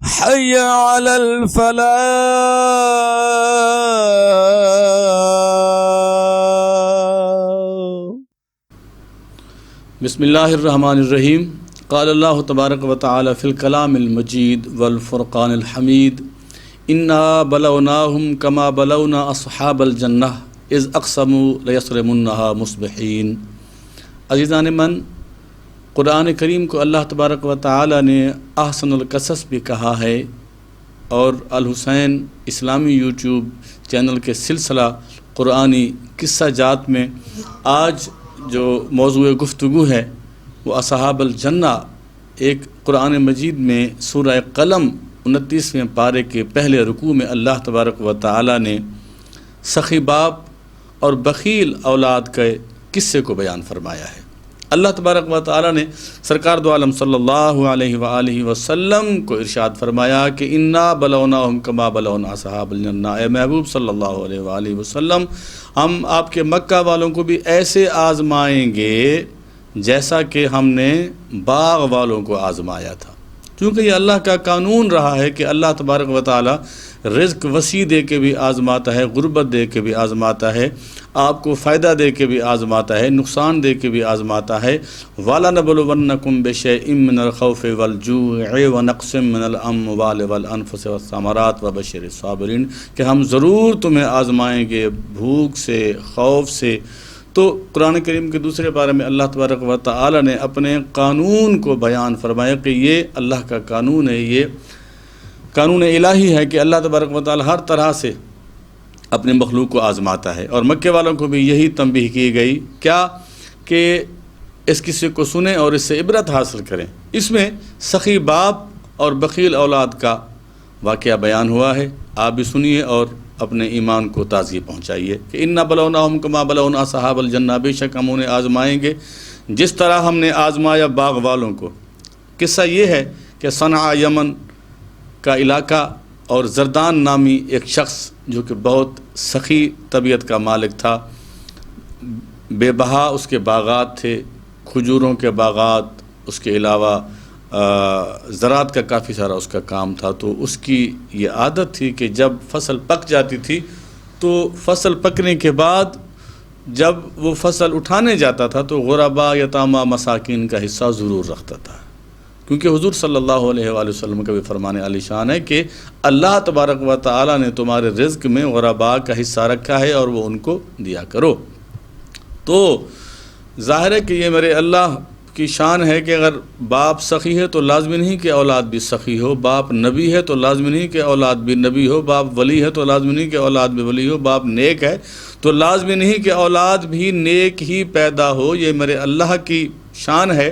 حي على الفلاح. بسم اللہ الرحمن الرحیم. قال اللہ تبارک و تعالی فی الکلام المجید والفرقان الحمید انا بلوناہم کما بلونا اصحاب الجنہ اذ اقسموا لیصرمنہا مصبحین. عزیزان من، قرآن کریم کو اللہ تبارک و تعالی نے احسن القصص بھی کہا ہے، اور الحسین اسلامی یوٹیوب چینل کے سلسلہ قرآنی قصہ جات میں آج جو موضوع گفتگو ہے وہ اصحاب الجنہ. ایک قرآن مجید میں سورہ قلم 29ویں پارے کے پہلے رکوع میں اللہ تبارک و تعالی نے سخی باپ اور بخیل اولاد کے قصے کو بیان فرمایا ہے. اللہ تبارک و تعالی نے سرکار دو عالم صلی اللہ علیہ وآلہ وسلم کو ارشاد فرمایا کہ انا بلوناہم کما بلونا اصحاب الجنہ. اے محبوب صلی اللہ علیہ وآلہ وسلم، ہم آپ کے مکہ والوں کو بھی ایسے آزمائیں گے جیسا کہ ہم نے باغ والوں کو آزمایا تھا. کیونکہ یہ اللہ کا قانون رہا ہے کہ اللہ تبارک و تعالی رزق وسیع دے کے بھی آزماتا ہے، غربت دے کے بھی آزماتا ہے، آپ کو فائدہ دے کے بھی آزماتا ہے، نقصان دے کے بھی آزماتا ہے. وَلَنَبْلُوَنَّكُمْ بِشَيْءٍ مِّنَ الْخَوْفِ وَالْجُوعِ وَنَقْصٍ مِّنَ الْأَمْوَالِ وَالْأَنفُسِ وَالثَّمَرَاتِ وَبَشِّرِ الصَّابِرِينَ، کہ ہم ضرور تمہیں آزمائیں گے بھوک سے، خوف سے. تو قرآن کریم کے دوسرے پارے میں اللہ تبارک و تعالی نے اپنے قانون کو بیان فرمایا کہ یہ اللہ کا قانون ہے، یہ قانون الہی ہے کہ اللہ تبارک و تعالی ہر طرح سے اپنے مخلوق کو آزماتا ہے. اور مکے والوں کو بھی یہی تنبیہ کی گئی کیا کہ اس قصے کو سنیں اور اس سے عبرت حاصل کریں. اس میں سخی باپ اور بخیل اولاد کا واقعہ بیان ہوا ہے. آپ بھی سنیے اور اپنے ایمان کو تازگی پہنچائیے کہ انا بلوناہم کما بلونا اصحاب الجنہ، بے شک ہم انہیں آزمائیں گے جس طرح ہم نے آزمایا باغ والوں کو. قصہ یہ ہے کہ صنعاء یمن کا علاقہ اور زردان نامی ایک شخص جو کہ بہت سخی طبیعت کا مالک تھا، بے بہا اس کے باغات تھے، کھجوروں کے باغات، اس کے علاوہ زراعت کا کافی سارا اس کا کام تھا. تو اس کی یہ عادت تھی کہ جب فصل پک جاتی تھی تو فصل پکنے کے بعد جب وہ فصل اٹھانے جاتا تھا تو غربا، یتاما، مساکین کا حصہ ضرور رکھتا تھا. کیونکہ حضور صلی اللہ علیہ وآلہ وسلم کا بھی فرمان عالی شان ہے کہ اللہ تبارک و تعالی نے تمہارے رزق میں غربا کا حصہ رکھا ہے اور وہ ان کو دیا کرو. تو ظاہر ہے کہ یہ میرے اللہ کی شان ہے کہ اگر باپ سخی ہے تو لازمی نہیں کہ اولاد بھی سخی ہو، باپ نبی ہے تو لازمی نہیں کہ اولاد بھی نبی ہو، باپ ولی ہے تو لازمی نہیں کہ اولاد بھی ولی ہو، باپ نیک ہے تو لازمی نہیں کہ اولاد بھی نیک ہی پیدا ہو. یہ میرے اللہ کی شان ہے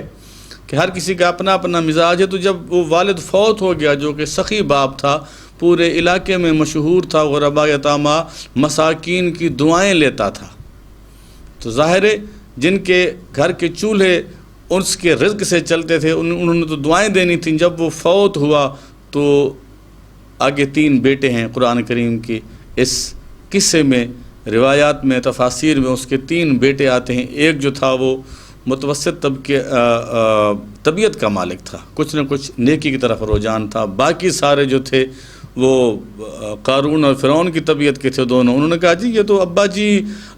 کہ ہر کسی کا اپنا اپنا مزاج ہے. تو جب وہ والد فوت ہو گیا جو کہ سخی باپ تھا، پورے علاقے میں مشہور تھا، غربا، یتاما، مساکین کی دعائیں لیتا تھا. تو ظاہر ہے جن کے گھر کے چولہے اس کے رزق سے چلتے تھے انہوں نے تو دعائیں دینی تھیں. جب وہ فوت ہوا تو آگے 3 بیٹے ہیں. قرآن کریم کی اس قصے میں، روایات میں، تفاسیر میں اس کے 3 بیٹے آتے ہیں. ایک جو تھا وہ متوسط طبیعت کا مالک تھا، کچھ نہ کچھ نیکی کی طرف رجحان تھا. باقی سارے جو تھے وہ قارون اور فرعون کی طبیعت کے تھے دونوں. انہوں نے کہا جی یہ تو ابا جی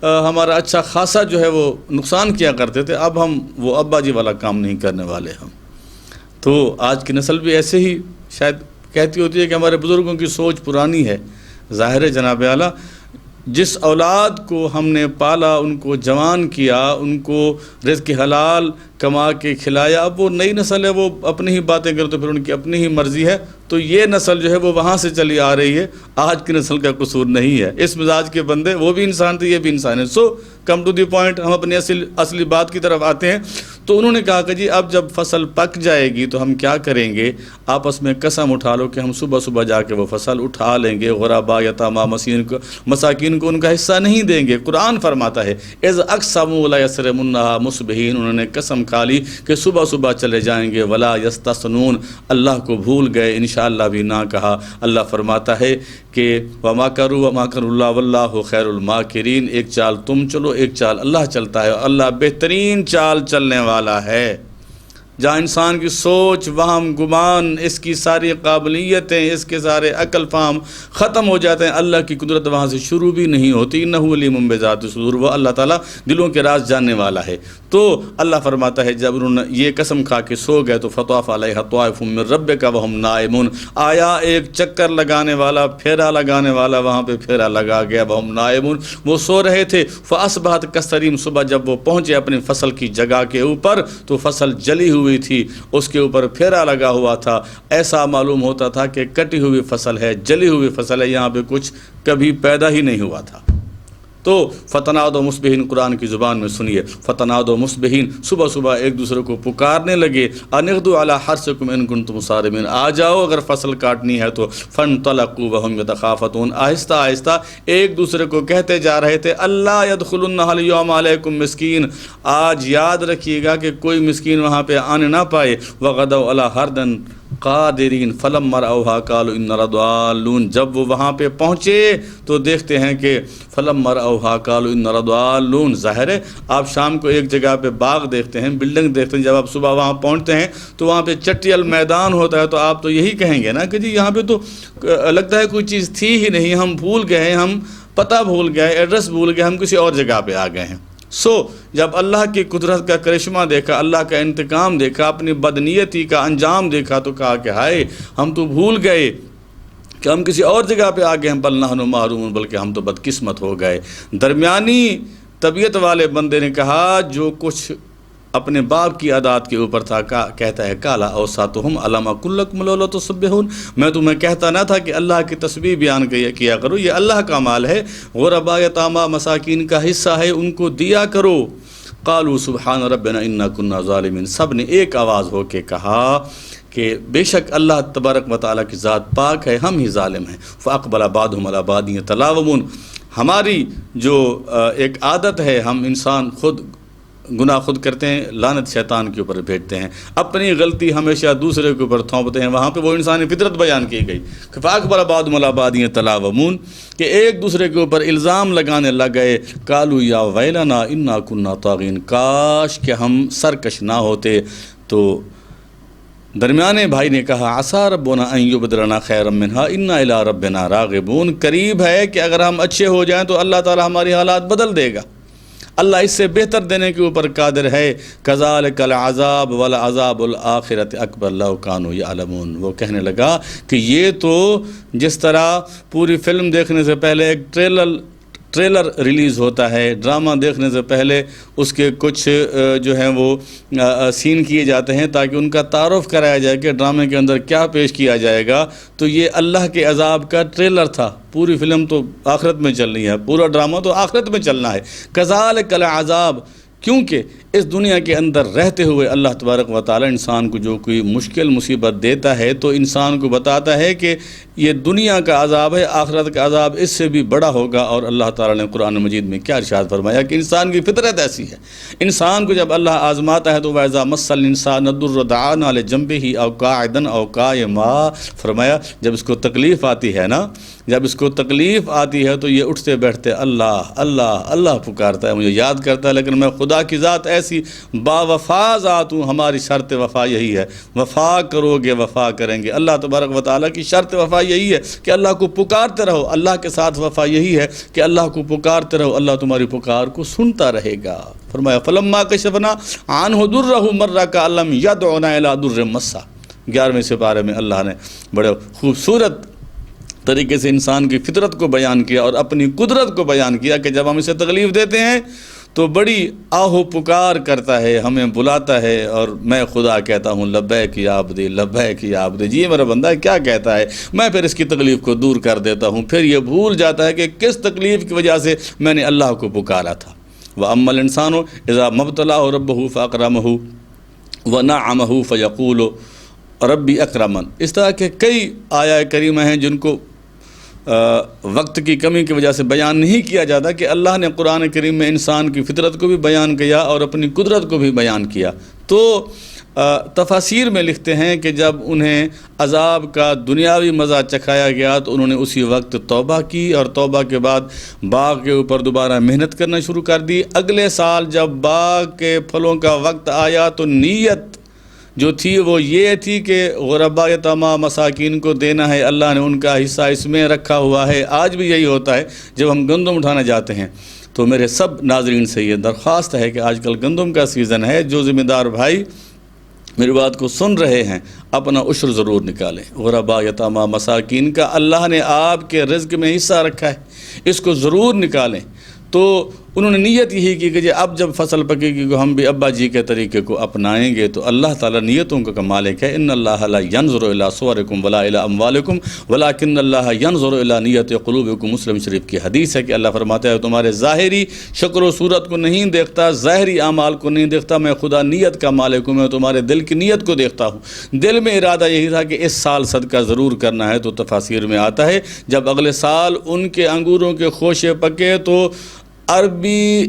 ہمارا اچھا خاصا جو ہے وہ نقصان کیا کرتے تھے، اب ہم وہ ابا جی والا کام نہیں کرنے والے ہم. تو آج کی نسل بھی ایسے ہی شاید کہتی ہوتی ہے کہ ہمارے بزرگوں کی سوچ پرانی ہے. ظاہر ہے جناب اعلیٰ جس اولاد کو ہم نے پالا، ان کو جوان کیا، ان کو رزق حلال کما کے کھلایا، اب وہ نئی نسل ہے، وہ اپنی ہی باتیں کرتے، پھر ان کی اپنی ہی مرضی ہے. تو یہ نسل جو ہے وہ وہاں سے چلی آ رہی ہے، آج کی نسل کا قصور نہیں ہے. اس مزاج کے بندے وہ بھی انسان تھے، یہ بھی انسان ہے. سو کم ٹو دی پوائنٹ، ہم اپنی اصلی بات کی طرف آتے ہیں. تو انہوں نے کہا کہ جی اب جب فصل پک جائے گی تو ہم کیا کریں گے؟ آپس میں قسم اٹھا لو کہ ہم صبح صبح جا کے وہ فصل اٹھا لیں گے، غربا، یتاما، مساکین کو ان کا حصہ نہیں دیں گے. قرآن فرماتا ہے اذ اقسموا لیصرمنہا مصبحین، انہوں نے قسم کھا لی کہ صبح صبح چلے جائیں گے. ولا یستثنون، اللہ کو بھول گئے، انشاءاللہ بھی نہ کہا. اللہ فرماتا ہے کہ وَمَكَرُوا وَمَكَرُ اللَّهُ وَاللَّهُ خَيْرُ الْمَاكِرِينَ، ایک چال تم چلو، ایک چال اللہ چلتا ہے، اللہ بہترین چال چلنے والا ہے. جہاں انسان کی سوچ، وہم، گمان، اس کی ساری قابلیتیں، اس کے سارے عقل فہم ختم ہو جاتے ہیں، اللہ کی قدرت وہاں سے شروع بھی نہیں ہوتی۔ انہ علیم بذات الصدور، وہ اللہ تعالیٰ دلوں کے راز جاننے والا ہے۔ تو اللہ فرماتا ہے جب انہوں نے یہ قسم کھا کے سو گئے تو فطاف علیہا طائف من ربک وہم نائمون، آیا ایک چکر لگانے والا، پھیرا لگانے والا وہاں پہ پھیرا لگا گیا، وہم نائمون، وہ سو رہے تھے۔ فاصبحت کالصریم، صبح جب وہ پہنچے اپنی فصل کی جگہ کے اوپر تو فصل جلی ہوئی تھی، اس کے اوپر پھیرا لگا ہوا تھا، ایسا معلوم ہوتا تھا کہ کٹی ہوئی فصل ہے، جلی ہوئی فصل ہے، یہاں پہ کچھ کبھی پیدا ہی نہیں ہوا تھا۔ تو فتنادوا مصبحین، قرآن کی زبان میں سنیے، فتنادوا مصبحین، صبح صبح ایک دوسرے کو پکارنے لگے، ان اغدوا علی حرثکم ان کنتم صارمین، آ جاؤ اگر فصل کاٹنی ہے تو۔ فانطلقوا وہم یتخافتون، آہستہ آہستہ ایک دوسرے کو کہتے جا رہے تھے، اللہ یدخلنها اليوم علیکم مسکین، آج یاد رکھیے گا کہ کوئی مسکین وہاں پہ آنے نہ پائے۔ وغدوا علی حردن قادرین فلما رأوها قالوا انا لضالون، جب وہ وہاں پہ پہنچے تو دیکھتے ہیں کہ فلما رأوها قالوا انا لضالون، ظاہر ہے آپ شام کو ایک جگہ پہ باغ دیکھتے ہیں، بلڈنگ دیکھتے ہیں، جب آپ صبح وہاں پہنچتے ہیں تو وہاں پہ چٹیل میدان ہوتا ہے، تو آپ تو یہی کہیں گے نا کہ جی یہاں پہ تو لگتا ہے کوئی چیز تھی ہی نہیں، ہم بھول گئے، ہم پتہ بھول گئے، ایڈریس بھول گئے، ہم کسی اور جگہ پہ آ گئے ہیں۔ جب اللہ کی قدرت کا کرشمہ دیکھا، اللہ کا انتقام دیکھا، اپنی بدنیتی کا انجام دیکھا تو کہا کہ ہائے ہم تو بھول گئے کہ ہم کسی اور جگہ پہ آ گئے ہیں، بل نحن محرومون، بلکہ ہم تو بدقسمت ہو گئے۔ درمیانی طبیعت والے بندے نے کہا جو کچھ اپنے باپ کی عادات کے اوپر تھا، کہتا ہے کالا اوساتہم علم اقل لکم لولا تسبحون، میں تمہیں کہتا نہ تھا کہ اللہ کی تسبیح بیان کیا کرو، یہ اللہ کا مال ہے، غرباء یتامیٰ مساکین کا حصہ ہے، ان کو دیا کرو۔ قالوا سبحان ربنا انا کنا ظالمین، سب نے ایک آواز ہو کے کہا کہ بے شک اللہ تبارک و تعالیٰ کی ذات پاک ہے، ہم ہی ظالم ہیں۔ فاقبل بعضهم على بعض یتلاومون، ہماری جو ایک عادت ہے، ہم انسان خود گناہ خود کرتے ہیں، لعنت شیطان کے اوپر بھیجتے ہیں، اپنی غلطی ہمیشہ دوسرے کے اوپر تھوپتے ہیں، وہاں پہ وہ انسانی فطرت بیان کی گئی۔ فاقبل بعضهم على بعض یتلاومون، کہ ایک دوسرے کے اوپر الزام لگانے لگ گئے۔ قالوا یا ویلنا انا کنا طاغین، کاش کہ ہم سرکش نہ ہوتے۔ تو درمیانے بھائی نے کہا عسیٰ ربنا ان یبدلنا خیرا منہا انا الی ربنا راغبون، قریب ہے کہ اگر ہم اچھے ہو جائیں تو اللہ تعالی ہماری حالات بدل دے گا، اللہ اس سے بہتر دینے کے اوپر قادر ہے۔ کذالک العذاب والعذاب الآخرۃ اکبر لو کانوا یعلمون، وہ کہنے لگا کہ یہ تو جس طرح پوری فلم دیکھنے سے پہلے ایک ٹریلر ریلیز ہوتا ہے، ڈرامہ دیکھنے سے پہلے اس کے کچھ جو ہیں وہ سین کیے جاتے ہیں تاکہ ان کا تعارف کرایا جائے کہ ڈرامے کے اندر کیا پیش کیا جائے گا، تو یہ اللہ کے عذاب کا ٹریلر تھا، پوری فلم تو آخرت میں چلنی ہے، پورا ڈرامہ تو آخرت میں چلنا ہے۔ کذالک العذاب، کیونکہ اس دنیا کے اندر رہتے ہوئے اللہ تبارک و تعالی انسان کو جو کوئی مشکل مصیبت دیتا ہے تو انسان کو بتاتا ہے کہ یہ دنیا کا عذاب ہے، آخرت کا عذاب اس سے بھی بڑا ہوگا۔ اور اللہ تعالیٰ نے قرآن مجید میں کیا ارشاد فرمایا کہ انسان کی فطرت ایسی ہے، انسان کو جب اللہ آزماتا ہے تو وَإِذَا مَسَّ الْإِنسَانَ الضُّرُّ دَعَانَا لِجَنبِهِ أَوْ قَاعِدًا أَوْ قَائِمًا، فرمایا جب اس کو تکلیف آتی ہے نا، جب اس کو تکلیف آتی ہے تو یہ اٹھتے بیٹھتے اللہ اللہ اللہ پکارتا ہے، مجھے یاد کرتا ہے، لیکن میں خدا کی ذات ایسی با وفا ذات ہوں، ہماری شرط وفا یہی ہے، وفا کرو گے وفا کریں گے۔ اللہ تبارک و تعالیٰ کی شرط وفا یہی ہے کہ اللہ کو پکارتے رہو، اللہ کے ساتھ وفا یہی ہے کہ اللہ کو پکارتے رہو، اللہ تمہاری پکار کو سنتا رہے گا۔ فرمایا فلما کشفنا عنہ ضرہ مر کأن لم یدعنا الی ضر مسہ، 11ویں سپارے میں اللہ نے بڑے خوبصورت طریقے سے انسان کی فطرت کو بیان کیا اور اپنی قدرت کو بیان کیا کہ جب ہم اسے تکلیف دیتے ہیں تو بڑی آہو پکار کرتا ہے، ہمیں بلاتا ہے، اور میں خدا کہتا ہوں لبیک یا عبدی لبیک یا عبدی، جی میرا بندہ کیا کہتا ہے، میں پھر اس کی تکلیف کو دور کر دیتا ہوں، پھر یہ بھول جاتا ہے کہ کس تکلیف کی وجہ سے میں نے اللہ کو پکارا تھا۔ وَأَمَّا الْإِنسَانُ إِذَا مَا ابْتَلَاهُ رَبُّهُ فَأَكْرَمَهُ وَنَعَّمَهُ فَيَقُولُ رَبِّي أَكْرَمَنِ، اس طرح کے کئی آیات کریمہ ہیں جن کو وقت کی کمی کی وجہ سے بیان نہیں کیا جاتا کہ اللہ نے قرآن کریم میں انسان کی فطرت کو بھی بیان کیا اور اپنی قدرت کو بھی بیان کیا۔ تو تفاسیر میں لکھتے ہیں کہ جب انہیں عذاب کا دنیاوی مزہ چکھایا گیا تو انہوں نے اسی وقت توبہ کی، اور توبہ کے بعد باغ کے اوپر دوبارہ محنت کرنا شروع کر دی۔ اگلے سال جب باغ کے پھلوں کا وقت آیا تو نیت جو تھی وہ یہ تھی کہ غربا یتاما مساکین کو دینا ہے، اللہ نے ان کا حصہ اس میں رکھا ہوا ہے۔ آج بھی یہی ہوتا ہے جب ہم گندم اٹھانے جاتے ہیں تو میرے سب ناظرین سے یہ درخواست ہے کہ آج کل گندم کا سیزن ہے، جو ذمہ دار بھائی میری بات کو سن رہے ہیں اپنا عشر ضرور نکالیں۔ غربا یتاما مساکین کا اللہ نے آپ کے رزق میں حصہ رکھا ہے، اس کو ضرور نکالیں۔ تو انہوں نے نیت یہی کی کہ اب جب فصل پکے گی تو ہم بھی ابا جی کے طریقے کو اپنائیں گے، تو اللہ تعالیٰ نیتوں کا مالک ہے۔ ان اللہ لا ینظر الی صورکم ولا الی اموالکم ولکن اللہ ینظر الی نیت قلوبکم۔ مسلم شریف کی حدیث ہے کہ اللہ فرماتا ہے تمہارے ظاہری شکل و صورت کو نہیں دیکھتا، ظاہری اعمال کو نہیں دیکھتا، میں خدا نیت کا مالک ہوں، میں تمہارے دل کی نیت کو دیکھتا ہوں۔ دل میں ارادہ یہی تھا کہ اس سال صدقہ ضرور کرنا ہے، تو تفاسیر میں آتا ہے جب اگلے سال ان کے انگوروں کے خوشے پکے تو عربی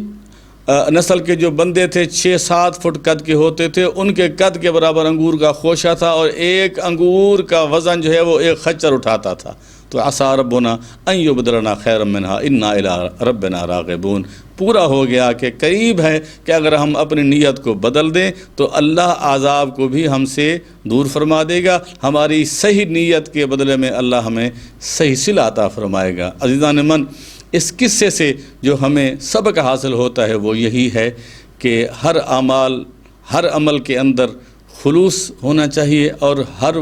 نسل کے جو بندے تھے 6-7 فٹ قد کے ہوتے تھے، ان کے قد کے برابر انگور کا خوشہ تھا، اور ایک انگور کا وزن جو ہے وہ ایک خچر اٹھاتا تھا۔ تو عسیٰ ربنا ان یبدلنا خیرا منہا انا الی ربنا راغبون، پورا ہو گیا کہ قریب ہے کہ اگر ہم اپنی نیت کو بدل دیں تو اللہ عذاب کو بھی ہم سے دور فرما دے گا، ہماری صحیح نیت کے بدلے میں اللہ ہمیں صحیح صلہ عطا فرمائے گا۔ عزیزان من، اس قصے سے جو ہمیں سبق حاصل ہوتا ہے وہ یہی ہے کہ ہر عمل کے اندر خلوص ہونا چاہیے، اور ہر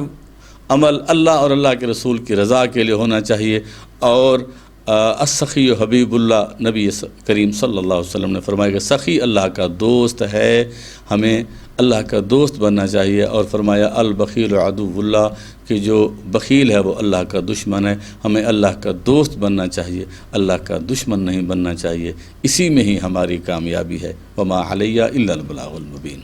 عمل اللہ اور اللہ کے رسول کی رضا کے لیے ہونا چاہیے۔ اور السخی حبیب اللہ، نبی کریم صلی اللہ علیہ وسلم نے فرمایا کہ سخی اللہ کا دوست ہے، ہمیں اللہ کا دوست بننا چاہیے۔ اور فرمایا البخیل عدو اللہ، کہ جو بخیل ہے وہ اللہ کا دشمن ہے، ہمیں اللہ کا دوست بننا چاہیے، اللہ کا دشمن نہیں بننا چاہیے۔ اسی میں ہی ہماری کامیابی ہے۔ وما علیہ الا البلاغ المبین۔